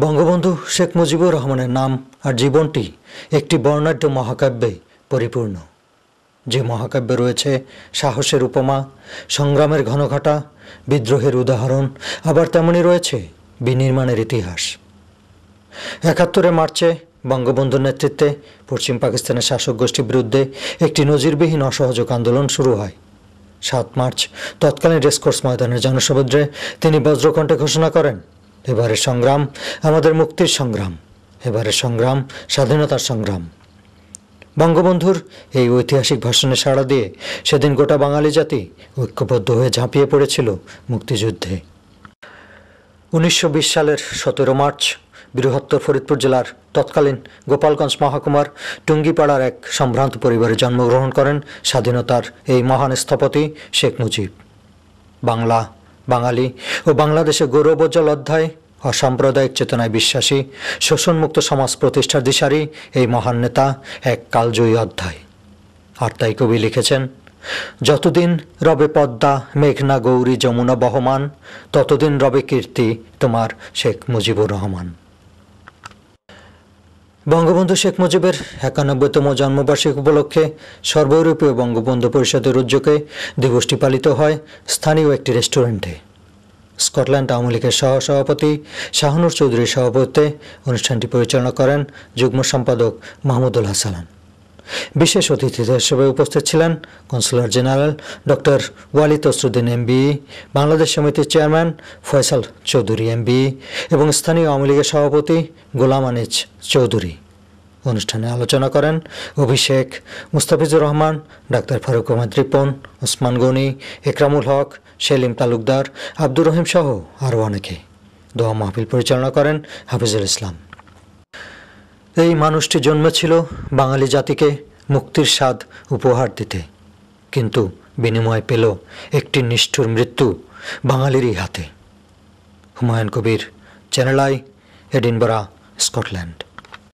বঙ্গবন্ধু শেখ মুজিবুর রহমানের নাম আর জীবনটি একটি বর্ণাঢ্য মহাকাব্যে পরিপূর্ণ। যে মহাকাব্যে রয়েছে সাহসের উপমা, সংগ্রামের ঘনঘটা, বিদ্রোহের উদাহরণ, আবার তেমনি রয়েছে বিনির্মাণের ইতিহাস। ৭১ মার্চে বঙ্গবন্ধুর নেতৃত্বে পশ্চিম পাকিস্তানের শাসক গোষ্ঠীর বিরুদ্ধে একটি নজিরবিহীন অসহযোগ আন্দোলন শুরু হয়। ৭ মার্চ তৎকালীন রেসকোর্স ময়দানের জনসমুদ্রে তিনি বজ্রকণ্ঠে ঘোষণা করেন, এবারের সংগ্রাম আমাদের মুক্তির সংগ্রাম, এবারের সংগ্রাম স্বাধীনতার সংগ্রাম। বঙ্গবন্ধুর এই ঐতিহাসিক ভাষণে সাড়া দিয়ে সেদিন গোটা বাঙালি জাতি ঐক্যবদ্ধ হয়ে ঝাঁপিয়ে পড়েছিল মুক্তিযুদ্ধে। ১৯২০ সালের ১৭ মার্চ বৃহত্তর ফরিদপুর জেলার তৎকালীন গোপালগঞ্জ মহকুমার টুঙ্গিপাড়ার এক সম্ভ্রান্ত পরিবারে জন্মগ্রহণ করেন স্বাধীনতার এই মহান স্থপতি শেখ মুজিব। বাংলা, বাঙালি ও বাংলাদেশের গৌরবোজ্জ্বল অধ্যায়, অসাম্প্রদায়িক চেতনায় বিশ্বাসী, শোষণমুক্ত সমাজ প্রতিষ্ঠার দিশারি এই মহান নেতা এক কালজয়ী অধ্যায়। আর তাই কবি লিখেছেন, যতদিন রবে পদ্মা মেঘনা গৌরী যমুনা বহমান, ততদিন রবে কীর্তি তোমার শেখ মুজিবুর রহমান। বঙ্গবন্ধু শেখ মুজিবের ৯১তম জন্মবার্ষিকী উপলক্ষে সর্বইউরোপীয় বঙ্গবন্ধু পরিষদের উদ্যোগে দিবসটি পালিত হয় স্থানীয় একটি রেস্টুরেন্টে। স্কটল্যান্ড আওয়ামী লীগের সহসভাপতি শাহনুর চৌধুরীর সভাপতিত্বে অনুষ্ঠানটি পরিচালনা করেন যুগ্ম সম্পাদক মাহমুদুল হাসান। বিশেষ অতিথি হিসেবে উপস্থিত ছিলেন consular general doctor Walid Tasruddin MBE, Bangladesh সমিতির চেয়ারম্যান ফয়সাল চৌধুরী এমবিই এবং স্থানীয় আওয়ামী লীগের সভাপতি গোলাম আনিজ চৌধুরী। অনুষ্ঠানে আলোচনা করেন অভিষেক, মুস্তাফিজুর রহমান, ডাক্তার ফারুক আহমদ রিপন, ওসমান গনি, একরামুল হক, সেলিম তালুকদার, আব্দুর রহিম সহ আরও অনেকে। দোয়া মাহফিল পরিচালনা করেন হাফিজুল ইসলাম। এই মানুষটি জন্মেছিল বাঙালি জাতিকে মুক্তির স্বাদ উপহার দিতে, কিন্তু বিনিময় পেল একটি নিষ্ঠুর মৃত্যু বাঙালিরই হাতে। Humayun Kabir, channel I, Edinburgh, Scotland.